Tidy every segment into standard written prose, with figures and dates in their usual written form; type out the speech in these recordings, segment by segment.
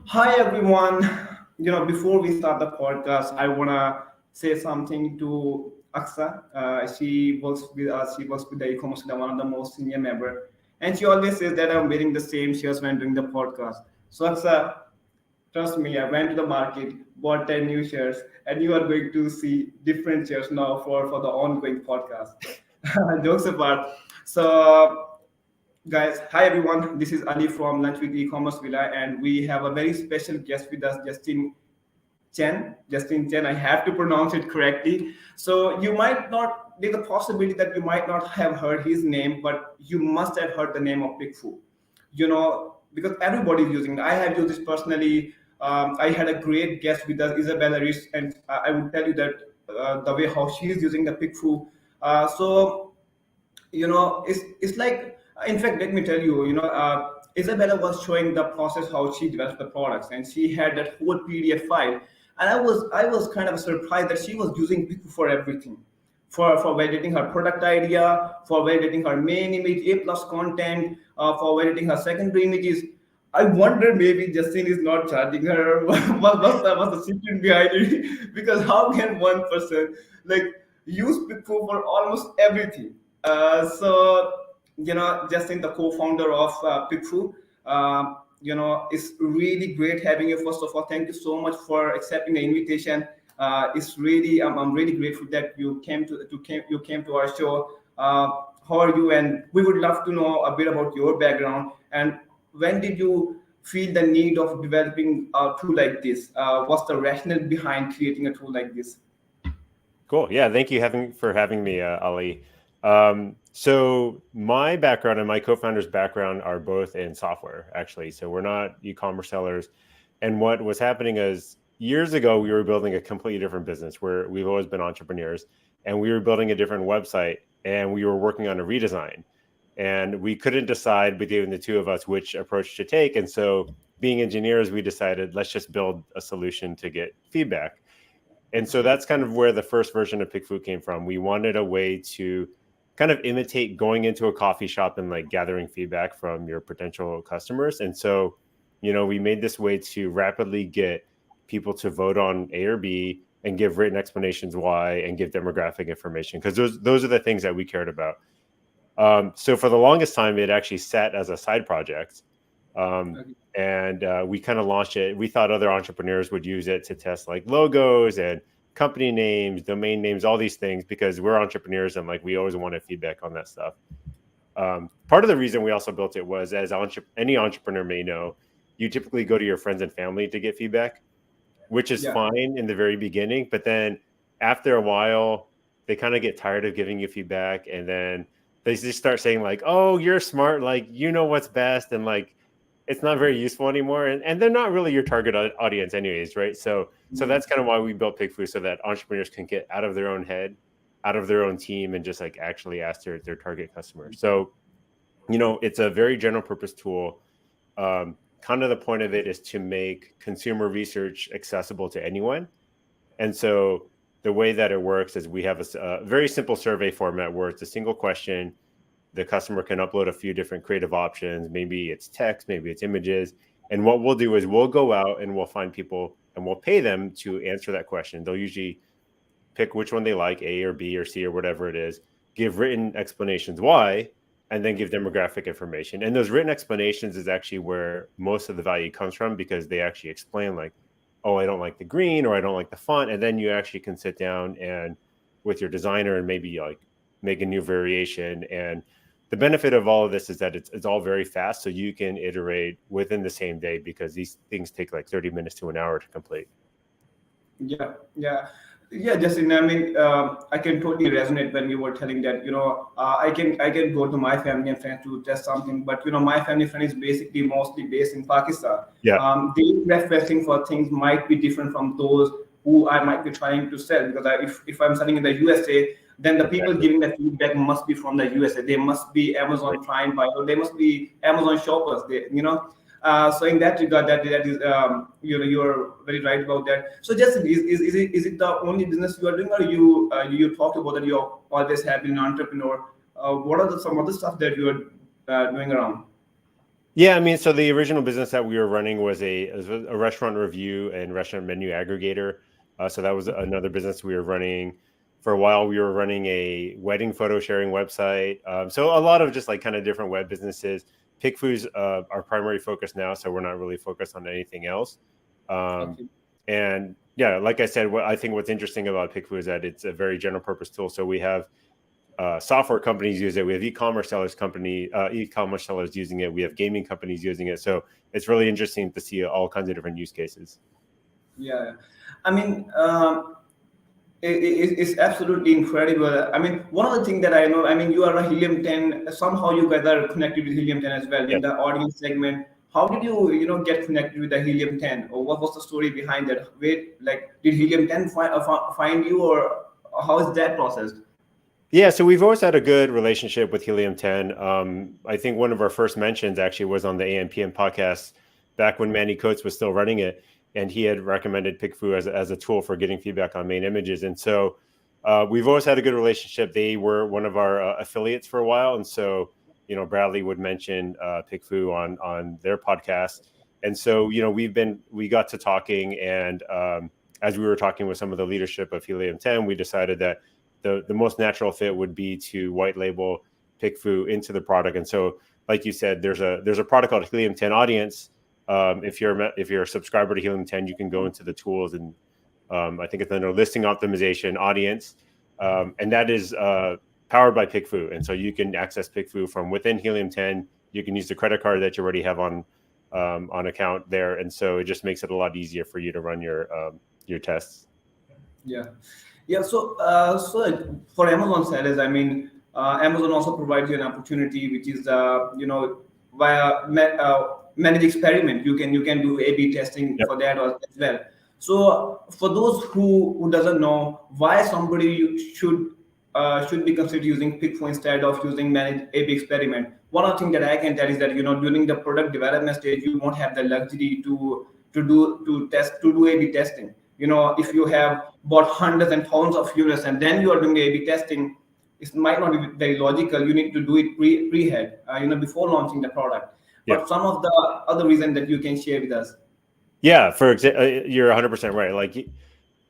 Hi everyone. Before we start the podcast, I wanna say something to Aksa. She works with us. She works with the Ecommerce, one of the most senior member, and she always says that I'm wearing the same shirts when doing the podcast. So Aksa, trust me, I went to the market, bought 10 new shirts, and you are going to see different shirts now for the ongoing podcast. Jokes apart. So guys, hi everyone. This is Ali from Lunch with E-commerce Villa, and we have a very special guest with us, Chen. Justin Chen. I have to pronounce it correctly. So you might not. There's a possibility that you might not have heard his name, but you must have heard the name of PickFu. Because everybody is using it. I have used this personally. I had a great guest with us, Isabella Rich, and I would tell you that the way how she is using the PickFu. It's like, in fact, let me tell you, Isabella was showing the process how she develops the products, and she had that whole PDF file, and I was kind of surprised that she was using PickFu for everything, for validating her product idea, for validating her main image, A plus content, for validating her secondary images. I wonder maybe Justin is not charging her. What's the secret behind it? Because how can one person like use PickFu for almost everything? Justin, the co-founder of PickFu, it's really great having you. First of all, thank you so much for accepting the invitation. It's really, I'm really grateful that you came to our show. How are you? And we would love to know a bit about your background and when did you feel the need of developing a tool like this? What's the rationale behind creating a tool like this? Cool. Yeah. Thank you for having me, Ali. So my background and my co-founder's background are both in software, actually. So we're not e-commerce sellers. And what was happening is years ago, we were building a completely different business where we've always been entrepreneurs, and we were building a different website, and we were working on a redesign. And we couldn't decide between the two of us which approach to take. And so being engineers, we decided, let's just build a solution to get feedback. And so that's kind of where the first version of PickFu came from. We wanted a way to kind of imitate going into a coffee shop and like gathering feedback from your potential customers. And so, we made this way to rapidly get people to vote on A or B and give written explanations why and give demographic information, because those are the things that we cared about. So for the longest time, it actually sat as a side project. And we kind of launched it. We thought other entrepreneurs would use it to test like logos and company names, domain names, all these things, because we're entrepreneurs and like we always wanted feedback on that stuff. Part of the reason we also built it was, as any entrepreneur may know, you typically go to your friends and family to get feedback, which is fine in the very beginning. But then after a while, they kind of get tired of giving you feedback. And then they just start saying like, oh, you're smart, like, you know what's best. And like, it's not very useful anymore. And they're not really your target audience anyways, right? So that's kind of why we built PickFu, so that entrepreneurs can get out of their own head, out of their own team, and just like actually ask their target customers. So, it's a very general purpose tool. Kind of the point of it is to make consumer research accessible to anyone. And so the way that it works is we have a very simple survey format where it's a single question. The customer can upload a few different creative options. Maybe it's text, maybe it's images. And what we'll do is we'll go out and we'll find people and we'll pay them to answer that question. They'll usually pick which one they like, A or B or C or whatever it is, give written explanations why, and then give demographic information. And those written explanations is actually where most of the value comes from, because they actually explain like, oh, I don't like the green, or I don't like the font. And then you actually can sit down and with your designer and maybe like make a new variation. And the benefit of all of this is that it's all very fast. So you can iterate within the same day, because these things take like 30 minutes to an hour to complete. Yeah, Justin. I mean, I can totally resonate when you were telling that. I can go to my family and friends to test something, but my family friend is basically mostly based in Pakistan. Yeah. They preferring for things might be different from those who I might be trying to sell, because if I'm selling in the USA, then the people giving the feedback must be from the USA. They must be Amazon Prime buyer. They must be Amazon shoppers. So in that regard, that is you're very right about that. So Justin, is it the only business you are doing, or you talked about that you always have been an entrepreneur? What are some other stuff that you are doing around? Yeah, I mean, so the original business that we were running was a restaurant review and restaurant menu aggregator. So that was another business we were running for a while. We were running a wedding photo sharing website. So a lot of just like kind of different web businesses. PickFu's our primary focus now, so we're not really focused on anything else. Um, Okay. and yeah, like I said, what I think what's interesting about PickFu is that it's a very general purpose tool. So we have software companies use it. We have e-commerce sellers using it. We have gaming companies using it. So it's really interesting to see all kinds of different use cases. Yeah. I mean, it's absolutely incredible. I mean, one of the things that I know, I mean, you are a Helium 10. Somehow you guys are connected with Helium 10 as well in Yes. the audience segment. How did you, get connected with the Helium 10, or what was the story behind that? Wait, like, did Helium 10 find you, or how is that processed? Yeah, so we've always had a good relationship with Helium 10. I think one of our first mentions actually was on the AMPM podcast back when Manny Coates was still running it, and he had recommended PickFu as a tool for getting feedback on main images. And so we've always had a good relationship. They were one of our affiliates for a while, and so Bradley would mention PickFu on their podcast, and so we got to talking, and as we were talking with some of the leadership of Helium 10, we decided that the most natural fit would be to white label PickFu into the product. And so, like you said, there's a product called Helium 10 Audience. If you're a subscriber to Helium 10, you can go into the tools, and I think it's under listing optimization audience, and that is powered by PickFu. And so you can access PickFu from within Helium 10. You can use the credit card that you already have on account there, and so it just makes it a lot easier for you to run your tests. Yeah. Yeah. So for Amazon sellers, I mean, Amazon also provides you an opportunity, which is, via managed experiment. You can do A/B testing Yep. for that as well. So for those who doesn't know why somebody should be considered using PickFu instead of using managed A/B experiment. One of the things that I can tell is that during the product development stage, you won't have the luxury to do A/B testing. If you have bought hundreds and thousands of units and then you are doing A/B testing, it might not be very logical. You need to do it pre-head, before launching the product. Yep. But some of the other reasons that you can share with us. Yeah, for example, you're 100% right. Like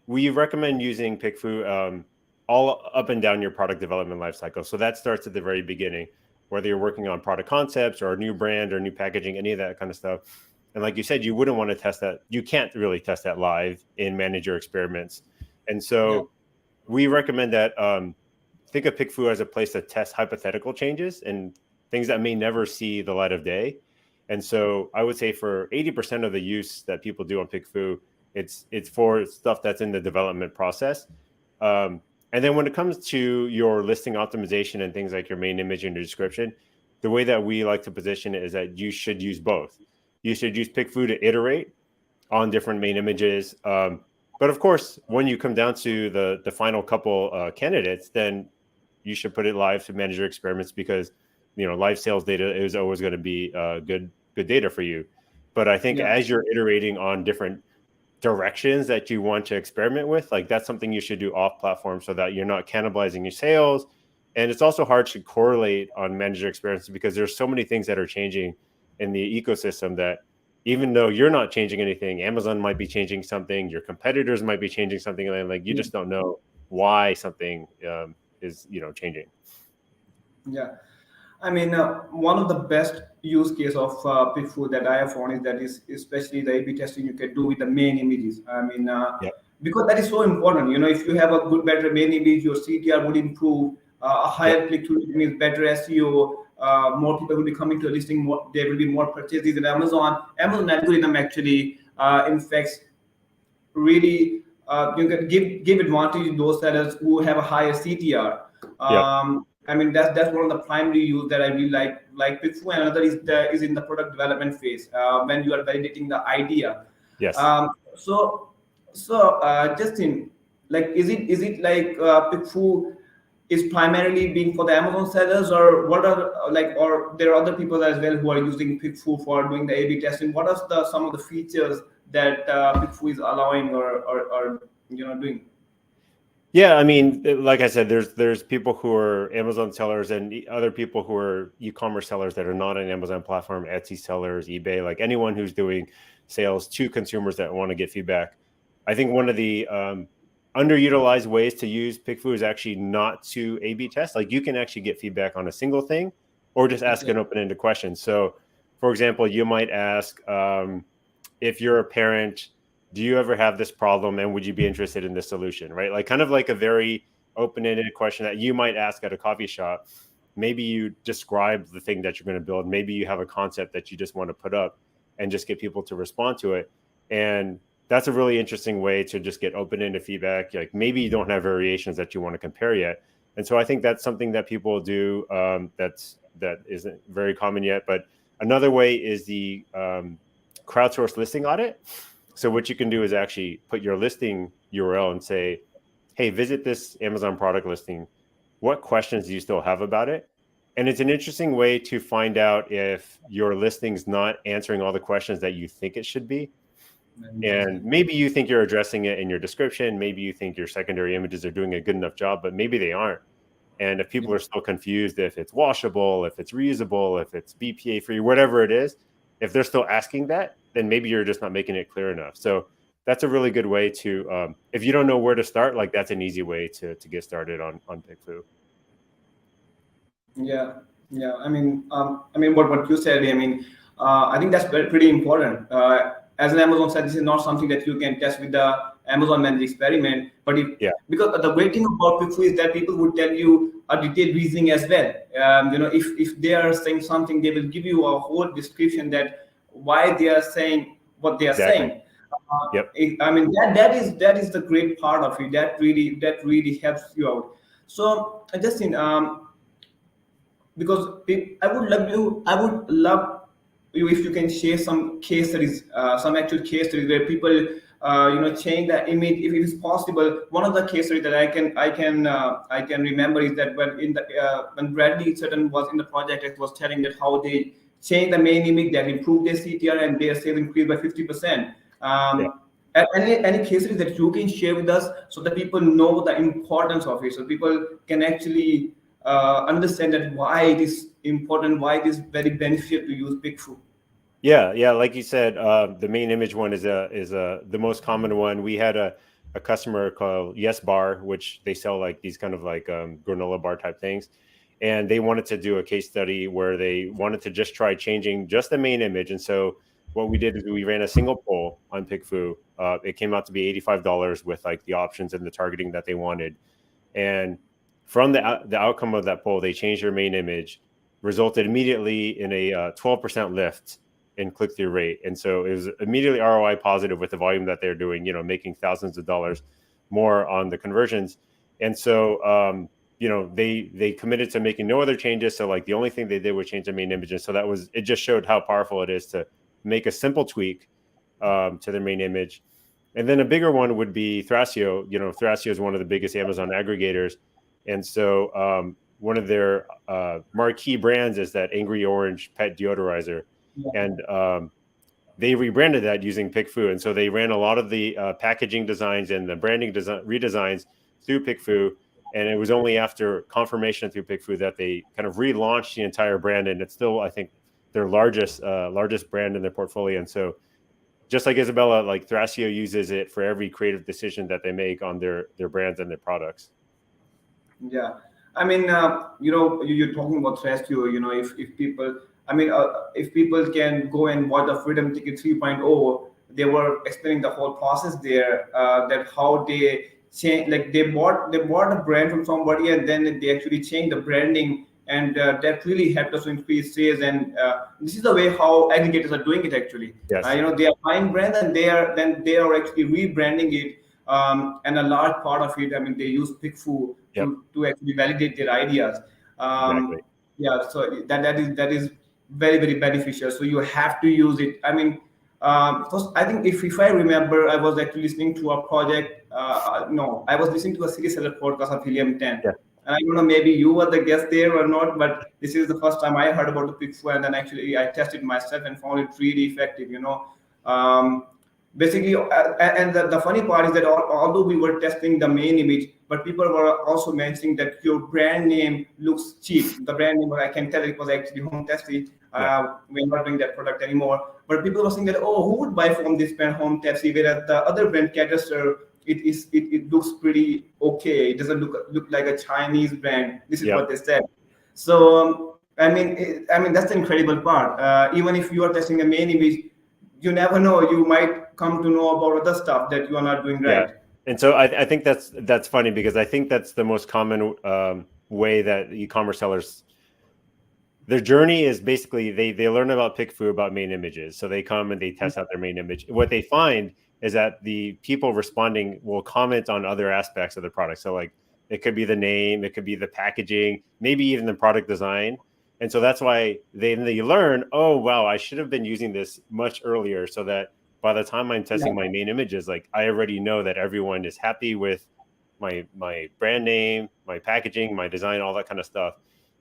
we recommend using PickFu all up and down your product development lifecycle. So that starts at the very beginning, whether you're working on product concepts or a new brand or new packaging, any of that kind of stuff. And like you said, you wouldn't want to test that. You can't really test that live in manager experiments. And Yeah. so we recommend that think of PickFu as a place to test hypothetical changes and things that may never see the light of day. And so I would say for 80% of the use that people do on PickFu, it's for stuff that's in the development process. And then when it comes to your listing optimization and things like your main image and your description, the way that we like to position it is that you should use both. You should use PickFu to iterate on different main images. But of course, when you come down to the final couple candidates, then you should put it live to manage your experiments because live sales data is always going to be good data for you. But I think Yeah. as you're iterating on different directions that you want to experiment with, like that's something you should do off platform so that you're not cannibalizing your sales. And it's also hard to correlate on manager experiences because there's so many things that are changing in the ecosystem that even though you're not changing anything, Amazon might be changing something, your competitors might be changing something, and like you just don't know why something is changing. Yeah. I mean, one of the best use case of PickFu that I have found is that is especially the A/B testing you can do with the main images. I mean, Yep. because that is so important. If you have a good, better main image, your CTR would improve. A Yep. higher click-through means better SEO. More people will be coming to a listing. There will be more purchases in Amazon. Amazon algorithm actually, in fact, really you can give advantage to those sellers who have a higher CTR. Yep. I mean that's one of the primary use that I really like PickFu. And another is in the product development phase when you are validating the idea. Yes. So Justin, like is it like PickFu is primarily being for the Amazon sellers, or what are or there are other people as well who are using PickFu for doing the A/B testing? What are some of the features that PickFu is allowing or doing? Yeah, I mean, like I said, there's people who are Amazon sellers and other people who are e-commerce sellers that are not an Amazon platform, Etsy sellers, eBay, like anyone who's doing sales to consumers that want to get feedback. I think one of the underutilized ways to use PickFu is actually not to A/B test. Like you can actually get feedback on a single thing, or just ask an open-ended question. So, for example, you might ask, if you're a parent, do you ever have this problem and would you be interested in this solution, right? Like kind of like a very open-ended question that you might ask at a coffee shop. Maybe you describe the thing that you're going to build. Maybe you have a concept that you just want to put up and just get people to respond to it. And that's a really interesting way to just get open-ended feedback. Like maybe you don't have variations that you want to compare yet. And so I think that's something that people do that isn't very common yet. But another way is the crowdsourced listing audit. So what you can do is actually put your listing URL and say, hey, visit this Amazon product listing. What questions do you still have about it? And it's an interesting way to find out if your listing's not answering all the questions that you think it should be. And maybe you think you're addressing it in your description. Maybe you think your secondary images are doing a good enough job, but maybe they aren't. And if people are still confused if it's washable, if it's reusable, if it's BPA free, whatever it is, if they're still asking that, then maybe you're just not making it clear enough. So that's a really good way to, if you don't know where to start, like that's an easy way to get started on PickFu. Yeah, yeah. What you said. I think that's pretty important. As an Amazon said, this is not something that you can test with the Amazon Managed Experiment. But because the great thing about PickFu is that people would tell you a detailed reasoning as well. If they are saying something, they will give you a whole description that why they are saying what they are saying. That is the great part of it. That really helps you out. So Justin, because I would love you if you can share some case studies, some actual case studies where people change the image if it is possible. One of the case studies that I can remember is that when Bradley Sutton was in the project, it was telling that how they changed the main image that improved their CTR and their sales increased by 50%. Any case studies that you can share with us so that people know the importance of it, so people can actually understand that why it is important, why it is very beneficial to use PickFu. Yeah. Like you said, the main image one is the most common one. We had a customer called Yes Bar, which they sell like these kind of like granola bar type things. And they wanted to do a case study where they wanted to just try changing just the main image. And so what we did is we ran a single poll on PickFu. It came out to be $85 with like the options and the targeting that they wanted. And from the outcome of that poll, they changed their main image, resulted immediately in a 12% lift in click-through rate. And so it was immediately ROI positive with the volume that they're doing, making thousands of dollars more on the conversions. And so, they committed to making no other changes. So like the only thing they did was change the main image. And so it just showed how powerful it is to make a simple tweak to their main image. And then a bigger one would be Thrasio. Thrasio is one of the biggest Amazon aggregators. And so one of their marquee brands is that Angry Orange pet deodorizer. And they rebranded that using PickFu. And so they ran a lot of the packaging designs and the branding redesigns through PickFu. And it was only after confirmation through PickFu that they kind of relaunched the entire brand. And it's still, I think, their largest brand in their portfolio. And so just like Isabella, like Thrasio uses it for every creative decision that they make on their brands and their products. Yeah. You're talking about Thrasio, if people, if people can go and watch the Freedom Ticket 3.0, they were explaining the whole process there, that how they change, like they bought a brand from somebody and then they actually changed the branding, and that really helped us to increase sales. And this is the way how aggregators are doing it actually. Yes. They are buying brands and they are actually rebranding it. And a large part of it, they use PickFu to actually validate their ideas. Exactly. Yeah, so that is very, very beneficial. So you have to use it. First, I think if I remember, I was actually listening to a project. No, I was listening to a series seller podcast of Helium 10. Yeah. And I don't know, maybe you were the guest there or not, but this is the first time I heard about the PickFu, and then actually I tested myself and found it really effective. Basically, and the funny part is that although we were testing the main image, but people were also mentioning that your brand name looks cheap. The brand name, I can tell it was actually Home Testy. We're not doing that product anymore. But people were saying that, oh, who would buy from this brand Home Testy? Whereas the other brand, Cataster, it looks pretty okay. It doesn't look like a Chinese brand. This is what they said. So I mean that's the incredible part. Even if you are testing a main image, you never know. You might come to know about other stuff that you are not doing right. And so I think that's funny, because I think that's the most common way that e-commerce sellers, their journey is basically they learn about PickFu, about main images. So they come and they test out their main image. What they find is that the people responding will comment on other aspects of the product. So like it could be the name, it could be the packaging, maybe even the product design. And so that's why they learn, oh, wow, I should have been using this much earlier, so that by the time I'm testing my main images, like I already know that everyone is happy with my brand name, my packaging, my design, all that kind of stuff.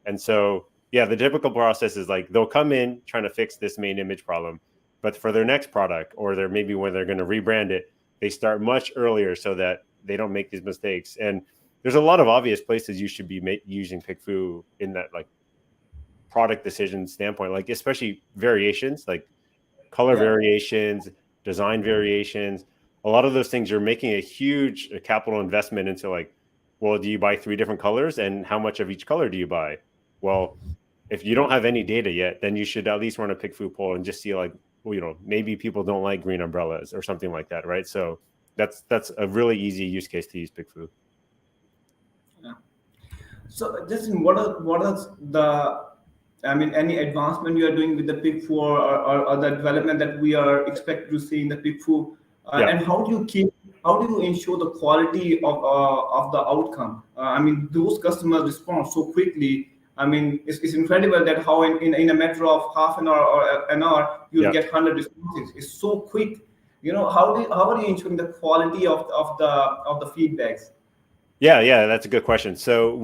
And so, yeah, the typical process is like they'll come in trying to fix this main image problem, but for their next product, or they're maybe when they're going to rebrand it, they start much earlier so that they don't make these mistakes. And there's a lot of obvious places you should be using PickFu in that like product decision standpoint, like especially variations, like color variations, design variations. A lot of those things, you're making a huge capital investment into like, well, do you buy 3 different colors, and how much of each color do you buy? Well, if you don't have any data yet, then you should at least run a PickFu poll and just see like, well, you know, maybe people don't like green umbrellas or something like that, right? So that's a really easy use case to use PickFu. Yeah. So Justin, what are the, I mean, any advancement you are doing with the PickFu, or the development that we are expected to see in the PickFu, and how do you ensure the quality of the outcome? I mean, those customers respond so quickly. I mean, it's incredible that how in a matter of half an hour or an hour you get 100 responses. It's so quick. You know, how are you ensuring the quality of the feedbacks? Yeah, that's a good question. So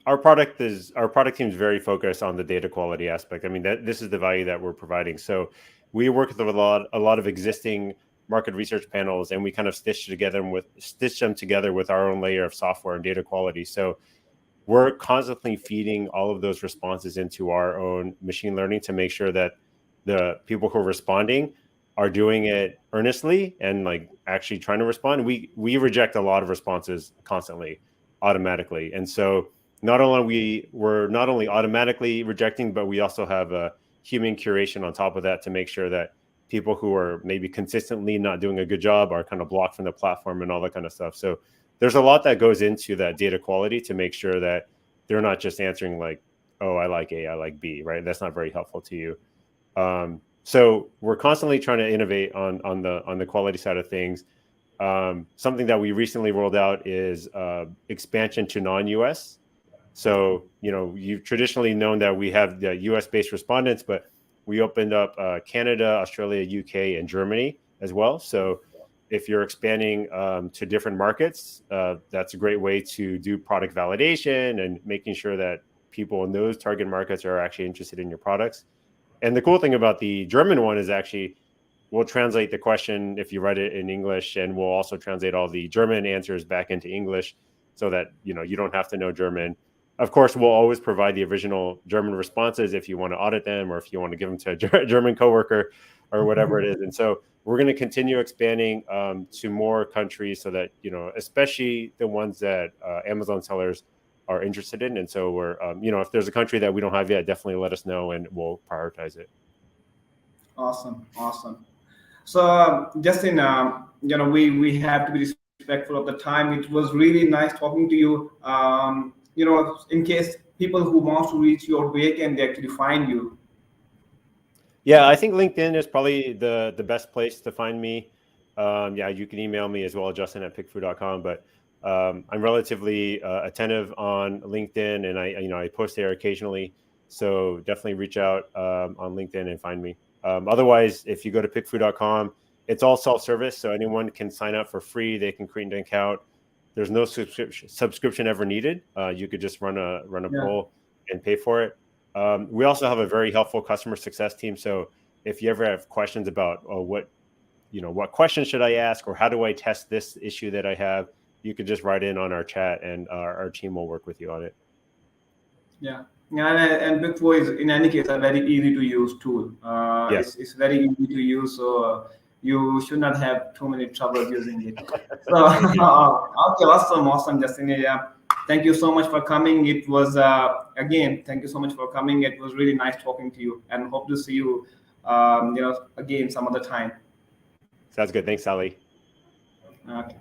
our product team is very focused on the data quality aspect. I mean, this is the value that we're providing. So we work with a lot of existing market research panels, and we kind of stitch them together with our own layer of software and data quality. So we're constantly feeding all of those responses into our own machine learning to make sure that the people who are responding are doing it earnestly and like actually trying to respond. We reject a lot of responses constantly, automatically. And so we're not only automatically rejecting, but we also have a human curation on top of that to make sure that people who are maybe consistently not doing a good job are kind of blocked from the platform and all that kind of stuff. So there's a lot that goes into that data quality to make sure that they're not just answering like, oh, I like A, I like B, right? That's not very helpful to you. So we're constantly trying to innovate on the quality side of things. Something that we recently rolled out is expansion to non-US. So, you know, you've traditionally known that we have the US-based respondents, but we opened up Canada, Australia, UK, and Germany as well. So if you're expanding to different markets, that's a great way to do product validation and making sure that people in those target markets are actually interested in your products. And the cool thing about the German one is actually we'll translate the question if you write it in English, and we'll also translate all the German answers back into English so that, you know, you don't have to know German. Of course, we'll always provide the original German responses if you want to audit them or if you want to give them to a German coworker or whatever it is. And so we're going to continue expanding to more countries so that, you know, especially the ones that Amazon sellers are interested in. And so we're, you know, if there's a country that we don't have yet, definitely let us know and we'll prioritize it. Awesome. So Justin, you know, we have to be respectful of the time. It was really nice talking to you. You know, in case people who want to reach you, where can they actually find you? Yeah, I think LinkedIn is probably the best place to find me. Yeah, you can email me as well, justin@pickfu.com. But I'm relatively attentive on LinkedIn, and I post there occasionally. So definitely reach out on LinkedIn and find me. Otherwise, if you go to pickfu.com, it's all self-service, so anyone can sign up for free. They can create an account. There's no subscription ever needed. You could just run a poll and pay for it. We also have a very helpful customer success team. So if you ever have questions about what questions should I ask, or how do I test this issue that I have, you could just write in on our chat, and our team will work with you on it. Yeah. And PickFu is in any case a very easy to use tool. Yes. It's very easy to use, so you should not have too many troubles using it. So okay, awesome, Justin. Yeah, thank you so much for coming. It was again, thank you so much for coming. It was really nice talking to you, and hope to see you, again some other time. Sounds good. Thanks, Ali. Okay.